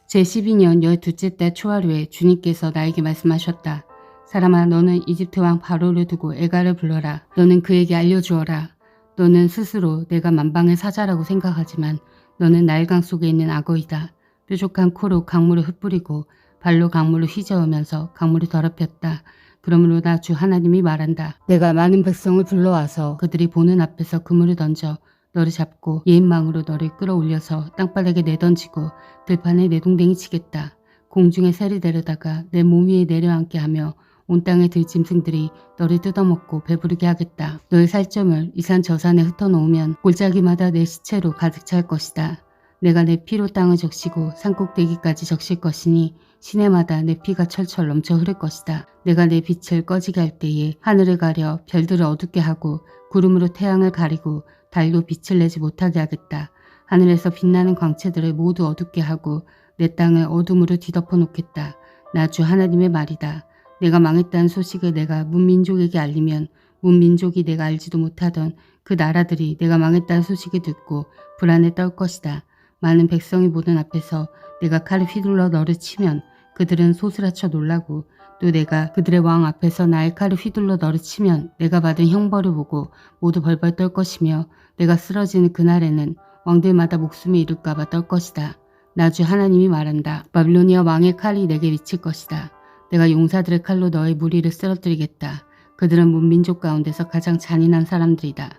제12년 12째 달 초하루에 주님께서 나에게 말씀하셨다. 사람아, 너는 이집트 왕 바로를 두고 에가를 불러라. 너는 그에게 알려주어라. 너는 스스로 내가 만방의 사자라고 생각하지만 너는 나일강 속에 있는 악어이다. 뾰족한 코로 강물을 흩뿌리고 발로 강물을 휘저으면서 강물을 더럽혔다. 그러므로 나 주 하나님이 말한다. 내가 많은 백성을 불러와서 그들이 보는 앞에서 그물을 던져 너를 잡고 예인망으로 너를 끌어올려서 땅바닥에 내던지고 들판에 내동댕이 치겠다. 공중에 새를 데려다가 내 몸 위에 내려앉게 하며 온 땅의 들짐승들이 너를 뜯어먹고 배부르게 하겠다. 너의 살점을 이 산 저 산에 흩어놓으면 골짜기마다 내 시체로 가득 찰 것이다. 내가 내 피로 땅을 적시고 산꼭대기까지 적실 것이니 시내마다 내 피가 철철 넘쳐 흐를 것이다. 내가 내 빛을 꺼지게 할 때에 하늘을 가려 별들을 어둡게 하고 구름으로 태양을 가리고 달도 빛을 내지 못하게 하겠다. 하늘에서 빛나는 광채들을 모두 어둡게 하고 내 땅을 어둠으로 뒤덮어 놓겠다. 나 주 하나님의 말이다. 내가 망했다는 소식을 내가 문민족에게 알리면 문민족이 내가 알지도 못하던 그 나라들이 내가 망했다는 소식을 듣고 불안에 떨 것이다. 많은 백성이 보는 앞에서 내가 칼을 휘둘러 너를 치면 그들은 소스라쳐 놀라고 또 내가 그들의 왕 앞에서 나의 칼을 휘둘러 너를 치면 내가 받은 형벌을 보고 모두 벌벌 떨 것이며 내가 쓰러지는 그날에는 왕들마다 목숨이 잃을까봐 떨 것이다. 나 주 하나님이 말한다. 바빌로니아 왕의 칼이 내게 미칠 것이다. 내가 용사들의 칼로 너의 무리를 쓰러뜨리겠다. 그들은 문민족 가운데서 가장 잔인한 사람들이다.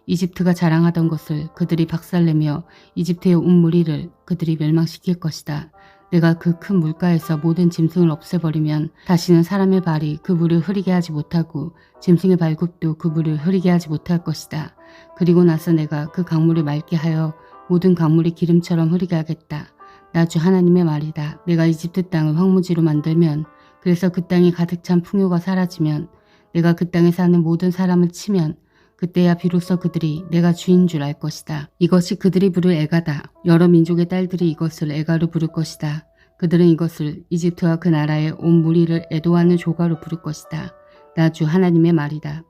이집트가 자랑하던 것을 그들이 박살내며 이집트의 온 무리를 그들이 멸망시킬 것이다. 내가 그 큰 물가에서 모든 짐승을 없애버리면 다시는 사람의 발이 그 물을 흐리게 하지 못하고 짐승의 발굽도 그 물을 흐리게 하지 못할 것이다. 그리고 나서 내가 그 강물을 맑게 하여 모든 강물이 기름처럼 흐리게 하겠다. 나 주 하나님의 말이다. 내가 이집트 땅을 황무지로 만들면 그래서 그 땅이 가득 찬 풍요가 사라지면 내가 그 땅에 사는 모든 사람을 치면 그때야 비로소 그들이 내가 주인 줄 알 것이다. 이것이 그들이 부를 에가다. 여러 민족의 딸들이 이것을 에가로 부를 것이다. 그들은 이것을 이집트와 그 나라의 온 무리를 애도하는 조가로 부를 것이다. 나 주 하나님의 말이다.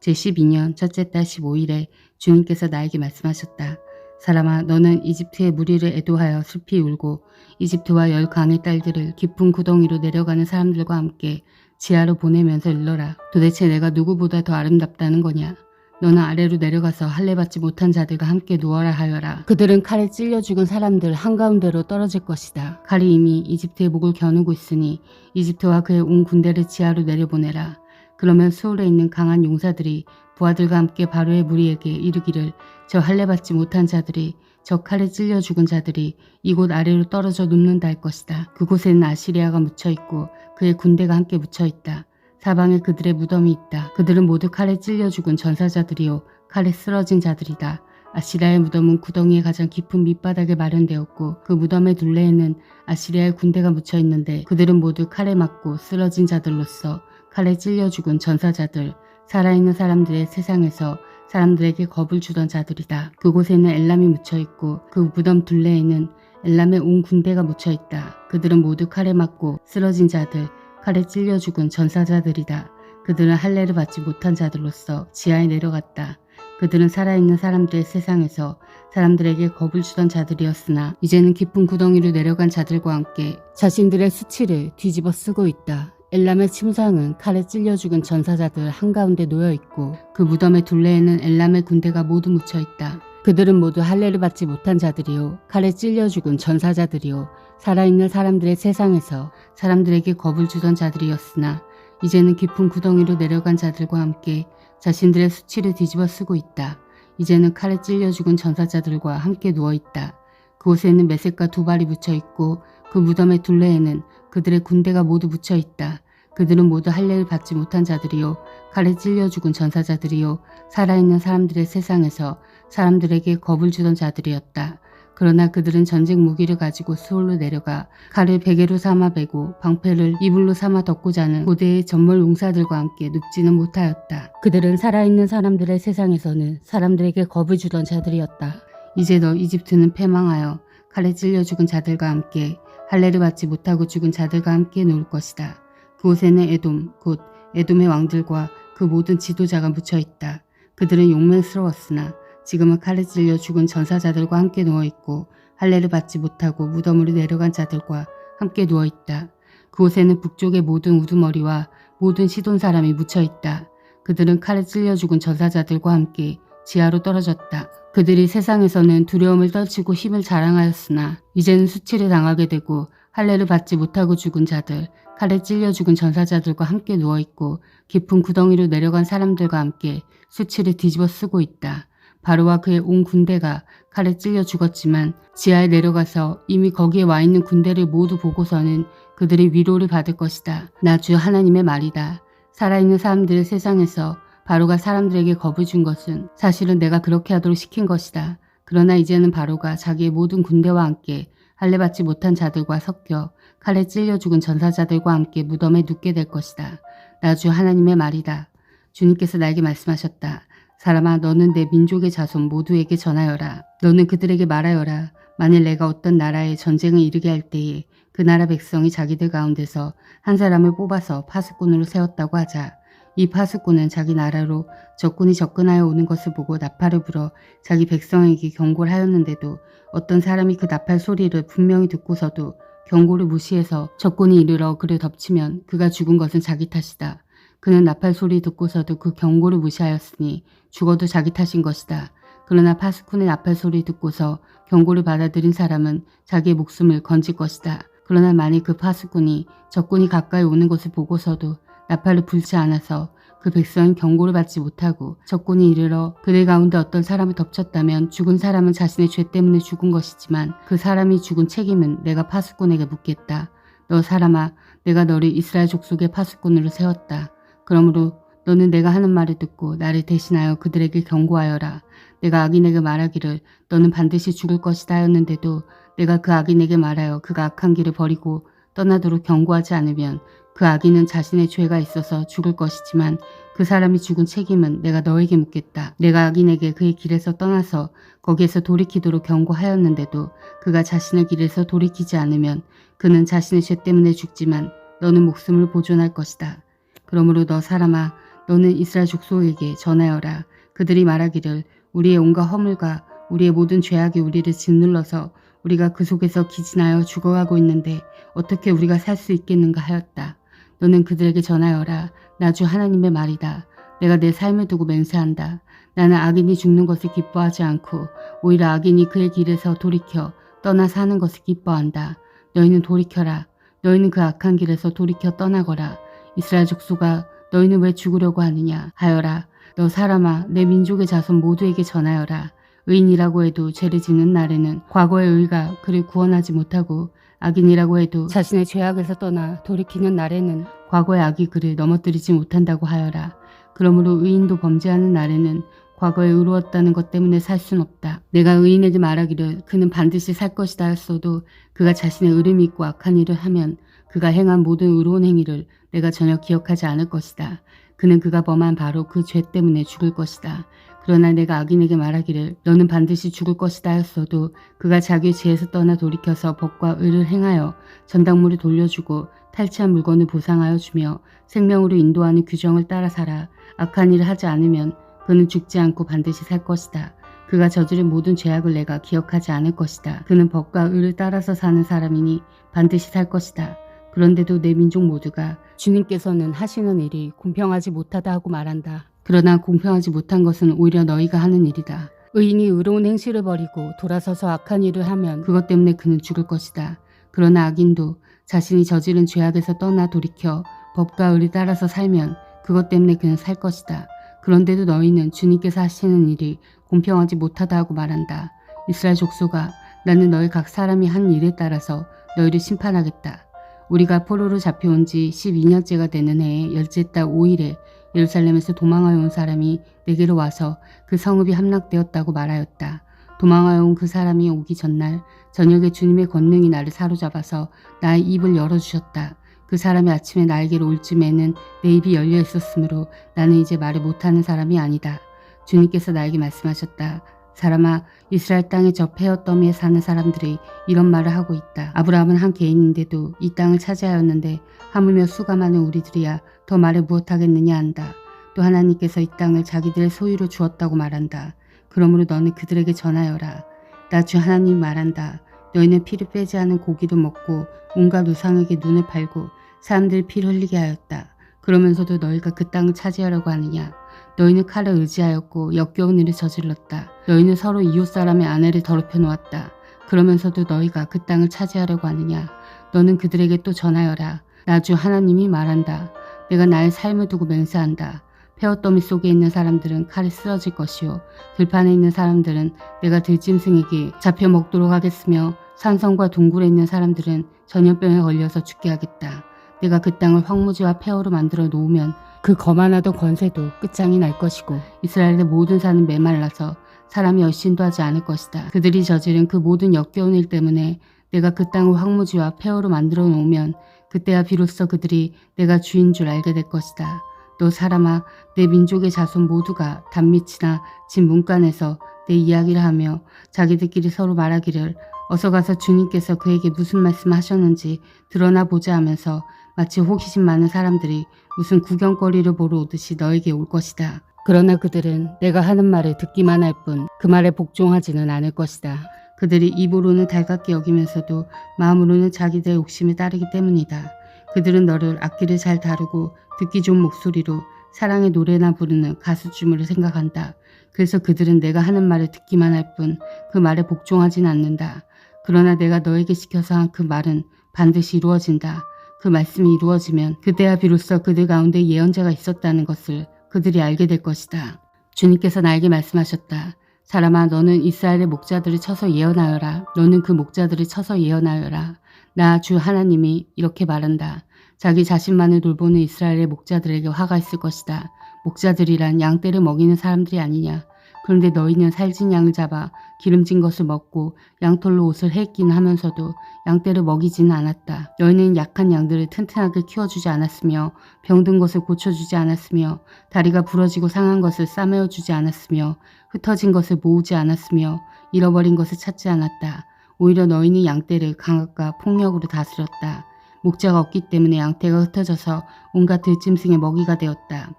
제12년 첫째 달 15일에 주님께서 나에게 말씀하셨다. 사람아, 너는 이집트의 무리를 애도하여 슬피 울고 이집트와 열 강의 딸들을 깊은 구덩이로 내려가는 사람들과 함께 지하로 보내면서 일러라. 도대체 내가 누구보다 더 아름답다는 거냐? 너는 아래로 내려가서 할례 받지 못한 자들과 함께 누워라 하여라. 그들은 칼에 찔려 죽은 사람들 한가운데로 떨어질 것이다. 칼이 이미 이집트의 목을 겨누고 있으니 이집트와 그의 온 군대를 지하로 내려보내라. 그러면 수월에 있는 강한 용사들이 부하들과 함께 바로의 무리에게 이르기를 저 할례 받지 못한 자들이 저 칼에 찔려 죽은 자들이 이곳 아래로 떨어져 눕는다 할 것이다. 그곳에는 아시리아가 묻혀있고 그의 군대가 함께 묻혀있다. 사방에 그들의 무덤이 있다. 그들은 모두 칼에 찔려 죽은 전사자들이요 칼에 쓰러진 자들이다. 아시리아의 무덤은 구덩이의 가장 깊은 밑바닥에 마련되었고 그 무덤의 둘레에는 아시리아의 군대가 묻혀있는데 그들은 모두 칼에 맞고 쓰러진 자들로서 칼에 찔려 죽은 전사자들, 살아있는 사람들의 세상에서 사람들에게 겁을 주던 자들이다. 그곳에는 엘람이 묻혀있고 그 무덤 둘레에는 엘람의 온 군대가 묻혀있다. 그들은 모두 칼에 맞고 쓰러진 자들, 칼에 찔려 죽은 전사자들이다. 그들은 할례를 받지 못한 자들로서 지하에 내려갔다. 그들은 살아있는 사람들의 세상에서 사람들에게 겁을 주던 자들이었으나 이제는 깊은 구덩이로 내려간 자들과 함께 자신들의 수치를 뒤집어 쓰고 있다. 엘람의 침상은 칼에 찔려 죽은 전사자들 한가운데 놓여있고 그 무덤의 둘레에는 엘람의 군대가 모두 묻혀있다. 그들은 모두 할례를 받지 못한 자들이요 칼에 찔려 죽은 전사자들이요 살아있는 사람들의 세상에서 사람들에게 겁을 주던 자들이었으나 이제는 깊은 구덩이로 내려간 자들과 함께 자신들의 수치를 뒤집어 쓰고 있다. 이제는 칼에 찔려 죽은 전사자들과 함께 누워있다. 그곳에는 메색과 두 발이 묻혀있고 그 무덤의 둘레에는 그들의 군대가 모두 묻혀있다. 그들은 모두 할례를 받지 못한 자들이요 칼에 찔려 죽은 전사자들이요 살아있는 사람들의 세상에서 사람들에게 겁을 주던 자들이었다. 그러나 그들은 전쟁 무기를 가지고 수월로 내려가 칼을 베개로 삼아 베고 방패를 이불로 삼아 덮고 자는 고대의 전몰 용사들과 함께 눕지는 못하였다. 그들은 살아있는 사람들의 세상에서는 사람들에게 겁을 주던 자들이었다. 이제 너 이집트는 패망하여 칼에 찔려 죽은 자들과 함께 할례를 받지 못하고 죽은 자들과 함께 누울 것이다. 그곳에는 에돔, 곧 에돔의 왕들과 그 모든 지도자가 묻혀있다. 그들은 용맹스러웠으나 지금은 칼에 찔려 죽은 전사자들과 함께 누워있고 할례를 받지 못하고 무덤으로 내려간 자들과 함께 누워있다. 그곳에는 북쪽의 모든 우두머리와 모든 시돈 사람이 묻혀있다. 그들은 칼에 찔려 죽은 전사자들과 함께 지하로 떨어졌다. 그들이 세상에서는 두려움을 떨치고 힘을 자랑하였으나 이제는 수치를 당하게 되고 할례를 받지 못하고 죽은 자들, 칼에 찔려 죽은 전사자들과 함께 누워있고 깊은 구덩이로 내려간 사람들과 함께 수치를 뒤집어 쓰고 있다. 바로와 그의 온 군대가 칼에 찔려 죽었지만 지하에 내려가서 이미 거기에 와 있는 군대를 모두 보고서는 그들이 위로를 받을 것이다. 나 주 하나님의 말이다. 살아있는 사람들의 세상에서 바로가 사람들에게 겁을 준 것은 사실은 내가 그렇게 하도록 시킨 것이다. 그러나 이제는 바로가 자기의 모든 군대와 함께 할례받지 못한 자들과 섞여 칼에 찔려 죽은 전사자들과 함께 무덤에 눕게 될 것이다. 나 주 하나님의 말이다. 주님께서 나에게 말씀하셨다. 사람아, 너는 내 민족의 자손 모두에게 전하여라. 너는 그들에게 말하여라. 만일 내가 어떤 나라에 전쟁을 이르게 할 때에 그 나라 백성이 자기들 가운데서 한 사람을 뽑아서 파수꾼으로 세웠다고 하자. 이 파수꾼은 자기 나라로 적군이 접근하여 오는 것을 보고 나팔을 불어 자기 백성에게 경고를 하였는데도 어떤 사람이 그 나팔 소리를 분명히 듣고서도 경고를 무시해서 적군이 이르러 그를 덮치면 그가 죽은 것은 자기 탓이다. 그는 나팔 소리 듣고서도 그 경고를 무시하였으니 죽어도 자기 탓인 것이다. 그러나 파수꾼의 나팔 소리 듣고서 경고를 받아들인 사람은 자기의 목숨을 건질 것이다. 그러나 만일 그 파수꾼이 적군이 가까이 오는 것을 보고서도 나팔을 불지 않아서 그 백성은 경고를 받지 못하고 적군이 이르러 그들 가운데 어떤 사람을 덮쳤다면 죽은 사람은 자신의 죄 때문에 죽은 것이지만 그 사람이 죽은 책임은 내가 파수꾼에게 묻겠다. 너 사람아, 내가 너를 이스라엘 족속의 파수꾼으로 세웠다. 그러므로 너는 내가 하는 말을 듣고 나를 대신하여 그들에게 경고하여라. 내가 악인에게 말하기를 너는 반드시 죽을 것이다 하였는데도 내가 그 악인에게 말하여 그가 악한 길을 버리고 떠나도록 경고하지 않으면 그 악인은 자신의 죄가 있어서 죽을 것이지만 그 사람이 죽은 책임은 내가 너에게 묻겠다. 내가 악인에게 그의 길에서 떠나서 거기에서 돌이키도록 경고하였는데도 그가 자신의 길에서 돌이키지 않으면 그는 자신의 죄 때문에 죽지만 너는 목숨을 보존할 것이다. 그러므로 너 사람아, 너는 이스라엘 족속에게 전하여라. 그들이 말하기를 우리의 온갖 허물과 우리의 모든 죄악이 우리를 짓눌러서 우리가 그 속에서 기진하여 죽어가고 있는데 어떻게 우리가 살 수 있겠는가 하였다. 너는 그들에게 전하여라. 나 주 하나님의 말이다. 내가 내 삶을 두고 맹세한다. 나는 악인이 죽는 것을 기뻐하지 않고 오히려 악인이 그의 길에서 돌이켜 떠나 사는 것을 기뻐한다. 너희는 돌이켜라. 너희는 그 악한 길에서 돌이켜 떠나거라. 이스라엘 족속아, 너희는 왜 죽으려고 하느냐 하여라. 너 사람아, 내 민족의 자손 모두에게 전하여라. 의인이라고 해도 죄를 짓는 날에는 과거의 의가 그를 구원하지 못하고 악인이라고 해도 자신의 죄악에서 떠나 돌이키는 날에는 과거의 악이 그를 넘어뜨리지 못한다고 하여라. 그러므로 의인도 범죄하는 날에는 과거에 의로웠다는 것 때문에 살 순 없다. 내가 의인에게 말하기를 그는 반드시 살 것이다 했어도 그가 자신의 의름이 있고 악한 일을 하면 그가 행한 모든 의로운 행위를 내가 전혀 기억하지 않을 것이다. 그는 그가 범한 바로 그 죄 때문에 죽을 것이다. 그러나 내가 악인에게 말하기를 너는 반드시 죽을 것이다 하였어도 그가 자기의 죄에서 떠나 돌이켜서 법과 의를 행하여 전당물을 돌려주고 탈취한 물건을 보상하여 주며 생명으로 인도하는 규정을 따라 살아 악한 일을 하지 않으면 그는 죽지 않고 반드시 살 것이다. 그가 저지른 모든 죄악을 내가 기억하지 않을 것이다. 그는 법과 의를 따라서 사는 사람이니 반드시 살 것이다. 그런데도 내 민족 모두가 주님께서는 하시는 일이 공평하지 못하다 하고 말한다. 그러나 공평하지 못한 것은 오히려 너희가 하는 일이다. 의인이 의로운 행실을 버리고 돌아서서 악한 일을 하면 그것 때문에 그는 죽을 것이다. 그러나 악인도 자신이 저지른 죄악에서 떠나 돌이켜 법과 의를 따라서 살면 그것 때문에 그는 살 것이다. 그런데도 너희는 주님께서 하시는 일이 공평하지 못하다 하고 말한다. 이스라엘 족속아, 나는 너희 각 사람이 한 일에 따라서 너희를 심판하겠다. 우리가 포로로 잡혀온 지 12년째가 되는 해의 열째 달 5일에 예루살렘에서 도망하여 온 사람이 내게로 와서 그 성읍이 함락되었다고 말하였다. 도망하여 온 그 사람이 오기 전날 저녁에 주님의 권능이 나를 사로잡아서 나의 입을 열어주셨다. 그 사람이 아침에 나에게로 올 즈음에는 내 입이 열려 있었으므로 나는 이제 말을 못하는 사람이 아니다. 주님께서 나에게 말씀하셨다. 사람아, 이스라엘 땅의 저 페어더미에 사는 사람들이 이런 말을 하고 있다. 아브라함은 한 개인인데도 이 땅을 차지하였는데 하물며 수가 많은 우리들이야 더 말을 무엇하겠느냐 한다. 또 하나님께서 이 땅을 자기들의 소유로 주었다고 말한다. 그러므로 너는 그들에게 전하여라. 나 주 하나님 말한다. 너희는 피를 빼지 않은 고기도 먹고 온갖 우상에게 눈을 팔고 사람들이 피를 흘리게 하였다. 그러면서도 너희가 그 땅을 차지하려고 하느냐? 너희는 칼을 의지하였고 역겨운 일을 저질렀다. 너희는 서로 이웃 사람의 아내를 더럽혀 놓았다. 그러면서도 너희가 그 땅을 차지하려고 하느냐? 너는 그들에게 또 전하여라. 나 주 하나님이 말한다. 내가 나의 삶을 두고 맹세한다. 폐허더미 속에 있는 사람들은 칼에 쓰러질 것이요 들판에 있는 사람들은 내가 들짐승에게 잡혀 먹도록 하겠으며 산성과 동굴에 있는 사람들은 전염병에 걸려서 죽게 하겠다. 내가 그 땅을 황무지와 폐허로 만들어 놓으면 그 거만하던 권세도 끝장이 날 것이고 이스라엘의 모든 산은 메말라서 사람이 열심도 하지 않을 것이다. 그들이 저지른 그 모든 역겨운 일 때문에 내가 그 땅을 황무지와 폐허로 만들어 놓으면 그때야 비로소 그들이 내가 주인 줄 알게 될 것이다. 너 사람아, 내 민족의 자손 모두가 단밑이나 집 문간에서 내 이야기를 하며 자기들끼리 서로 말하기를 어서 가서 주님께서 그에게 무슨 말씀하셨는지 드러나 보자 하면서 마치 호기심 많은 사람들이 무슨 구경거리를 보러 오듯이 너에게 올 것이다. 그러나 그들은 내가 하는 말을 듣기만 할 뿐 그 말에 복종하지는 않을 것이다. 그들이 입으로는 달갑게 여기면서도 마음으로는 자기들의 욕심을 따르기 때문이다. 그들은 너를 악기를 잘 다루고 듣기 좋은 목소리로 사랑의 노래나 부르는 가수 춤을 생각한다. 그래서 그들은 내가 하는 말을 듣기만 할 뿐 그 말에 복종하진 않는다. 그러나 내가 너에게 시켜서 한 그 말은 반드시 이루어진다. 그 말씀이 이루어지면 그때야 비로소 그들 가운데 예언자가 있었다는 것을 그들이 알게 될 것이다. 주님께서 나에게 말씀하셨다. 사람아, 너는 이스라엘의 목자들을 쳐서 예언하여라. 너는 그 목자들을 쳐서 예언하여라. 나 주 하나님이 이렇게 말한다. 자기 자신만을 돌보는 이스라엘의 목자들에게 화가 있을 것이다. 목자들이란 양떼를 먹이는 사람들이 아니냐. 그런데 너희는 살진 양을 잡아 기름진 것을 먹고 양털로 옷을 해입긴 하면서도 양떼를 먹이지는 않았다. 너희는 약한 양들을 튼튼하게 키워주지 않았으며 병든 것을 고쳐주지 않았으며 다리가 부러지고 상한 것을 싸매어주지 않았으며 흩어진 것을 모으지 않았으며 잃어버린 것을 찾지 않았다. 오히려 너희는 양떼를 강압과 폭력으로 다스렸다. 목자가 없기 때문에 양떼가 흩어져서 온갖 들짐승의 먹이가 되었다.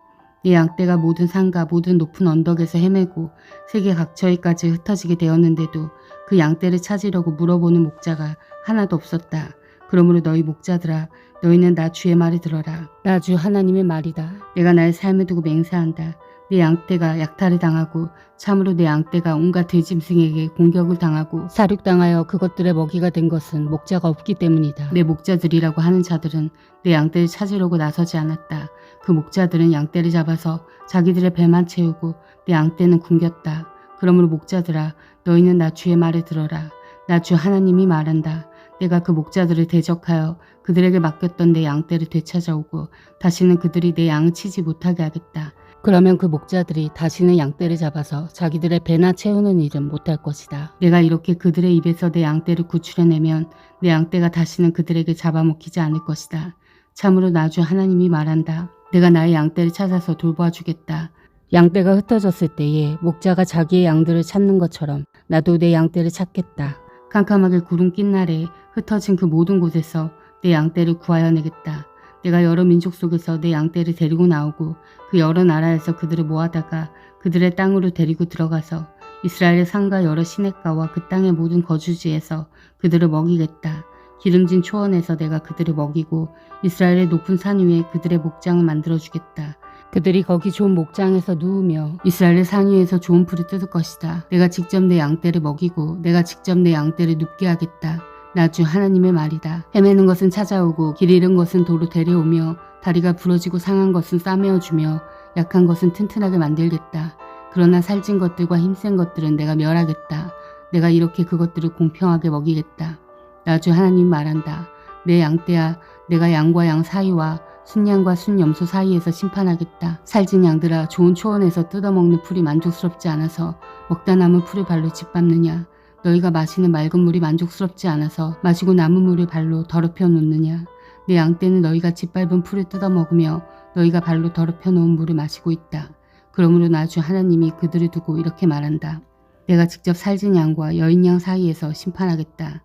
내 양떼가 모든 산과 모든 높은 언덕에서 헤매고 세계 각처에까지 흩어지게 되었는데도 그 양떼를 찾으려고 물어보는 목자가 하나도 없었다. 그러므로 너희 목자들아, 너희는 나 주의 말을 들어라. 나 주 하나님의 말이다. 내가 나의 삶을 두고 맹세한다. 내 양떼가 약탈을 당하고 참으로 내 양떼가 온갖 들짐승에게 공격을 당하고 사륙당하여 그것들의 먹이가 된 것은 목자가 없기 때문이다. 내 목자들이라고 하는 자들은 내 양떼를 찾으려고 나서지 않았다. 그 목자들은 양떼를 잡아서 자기들의 배만 채우고 내 양떼는 굶겼다. 그러므로 목자들아, 너희는 나 주의 말을 들어라. 나 주 하나님이 말한다. 내가 그 목자들을 대적하여 그들에게 맡겼던 내 양떼를 되찾아오고 다시는 그들이 내 양을 치지 못하게 하겠다. 그러면 그 목자들이 다시는 양떼를 잡아서 자기들의 배나 채우는 일은 못할 것이다. 내가 이렇게 그들의 입에서 내 양떼를 구출해내면 내 양떼가 다시는 그들에게 잡아먹히지 않을 것이다. 참으로 나 주 하나님이 말한다. 내가 나의 양떼를 찾아서 돌보아주겠다. 양떼가 흩어졌을 때에 목자가 자기의 양들을 찾는 것처럼 나도 내 양떼를 찾겠다. 캄캄하게 구름 낀 날에 흩어진 그 모든 곳에서 내 양떼를 구하여내겠다. 내가 여러 민족 속에서 내 양떼를 데리고 나오고 그 여러 나라에서 그들을 모아다가 그들의 땅으로 데리고 들어가서 이스라엘의 산과 여러 시냇가와 그 땅의 모든 거주지에서 그들을 먹이겠다. 기름진 초원에서 내가 그들을 먹이고 이스라엘의 높은 산 위에 그들의 목장을 만들어주겠다. 그들이 거기 좋은 목장에서 누우며 이스라엘의 산 위에서 좋은 풀을 뜯을 것이다. 내가 직접 내 양떼를 먹이고 내가 직접 내 양떼를 눕게 하겠다. 나 주 하나님의 말이다. 헤매는 것은 찾아오고 길 잃은 것은 도로 데려오며 다리가 부러지고 상한 것은 싸매어주며 약한 것은 튼튼하게 만들겠다. 그러나 살찐 것들과 힘센 것들은 내가 멸하겠다. 내가 이렇게 그것들을 공평하게 먹이겠다. 나 주 하나님 말한다. 내 양떼야, 내가 양과 양 사이와 순양과 순염소 사이에서 심판하겠다. 살찐 양들아, 좋은 초원에서 뜯어먹는 풀이 만족스럽지 않아서 먹다 남은 풀을 발로 짓밟느냐. 너희가 마시는 맑은 물이 만족스럽지 않아서 마시고 남은 물을 발로 더럽혀 놓느냐. 내 양떼는 너희가 짓밟은 풀을 뜯어먹으며 너희가 발로 더럽혀 놓은 물을 마시고 있다. 그러므로 나 주 하나님이 그들을 두고 이렇게 말한다. 내가 직접 살찐 양과 여인 양 사이에서 심판하겠다.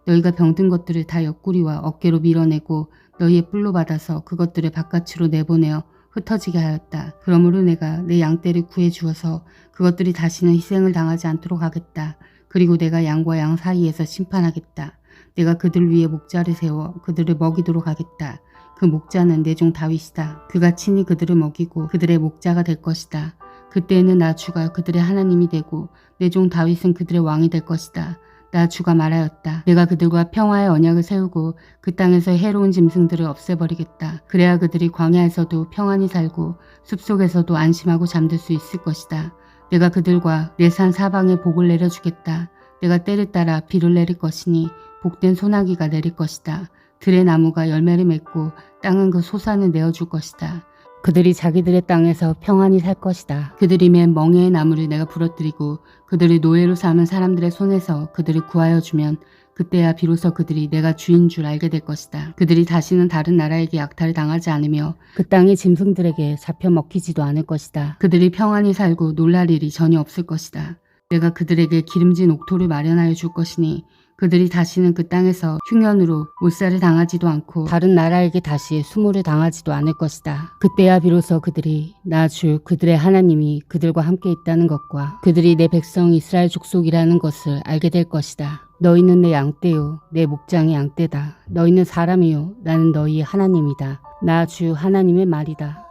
너희가 병든 것들을 다 옆구리와 어깨로 밀어내고 너희의 뿔로 받아서 그것들을 바깥으로 내보내어 흩어지게 하였다. 그러므로 내가 내 양떼를 구해 주어서 그것들이 다시는 희생을 당하지 않도록 하겠다. 그리고 내가 양과 양 사이에서 심판하겠다. 내가 그들 위에 목자를 세워 그들을 먹이도록 하겠다. 그 목자는 내 종 다윗이다. 그가 친히 그들을 먹이고 그들의 목자가 될 것이다. 그때에는 나 주가 그들의 하나님이 되고 내 종 다윗은 그들의 왕이 될 것이다. 나 주가 말하였다. 내가 그들과 평화의 언약을 세우고 그 땅에서 해로운 짐승들을 없애버리겠다. 그래야 그들이 광야에서도 평안히 살고 숲속에서도 안심하고 잠들 수 있을 것이다. 내가 그들과 내 산 사방에 복을 내려주겠다. 내가 때를 따라 비를 내릴 것이니 복된 소나기가 내릴 것이다. 들의 나무가 열매를 맺고 땅은 그 소산을 내어줄 것이다. 그들이 자기들의 땅에서 평안히 살 것이다. 그들이 맨 멍에의 나무를 내가 부러뜨리고 그들을 노예로 삼은 사람들의 손에서 그들을 구하여 주면 그때야 비로소 그들이 내가 주인 줄 알게 될 것이다. 그들이 다시는 다른 나라에게 약탈을 당하지 않으며 그 땅의 짐승들에게 잡혀 먹히지도 않을 것이다. 그들이 평안히 살고 놀랄 일이 전혀 없을 것이다. 내가 그들에게 기름진 옥토를 마련하여 줄 것이니 그들이 다시는 그 땅에서 흉년으로 몰살을 당하지도 않고 다른 나라에게 다시 수모를 당하지도 않을 것이다. 그때야 비로소 그들이 나 주 그들의 하나님이 그들과 함께 있다는 것과 그들이 내 백성 이스라엘 족속이라는 것을 알게 될 것이다. 너희는 내 양떼요 내 목장의 양떼다. 너희는 사람이요 나는 너희 하나님이다. 나 주 하나님의 말이다.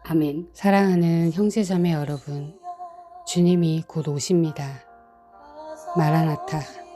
아멘. 사랑하는 형제자매 여러분, 주님이 곧 오십니다. 마라나타.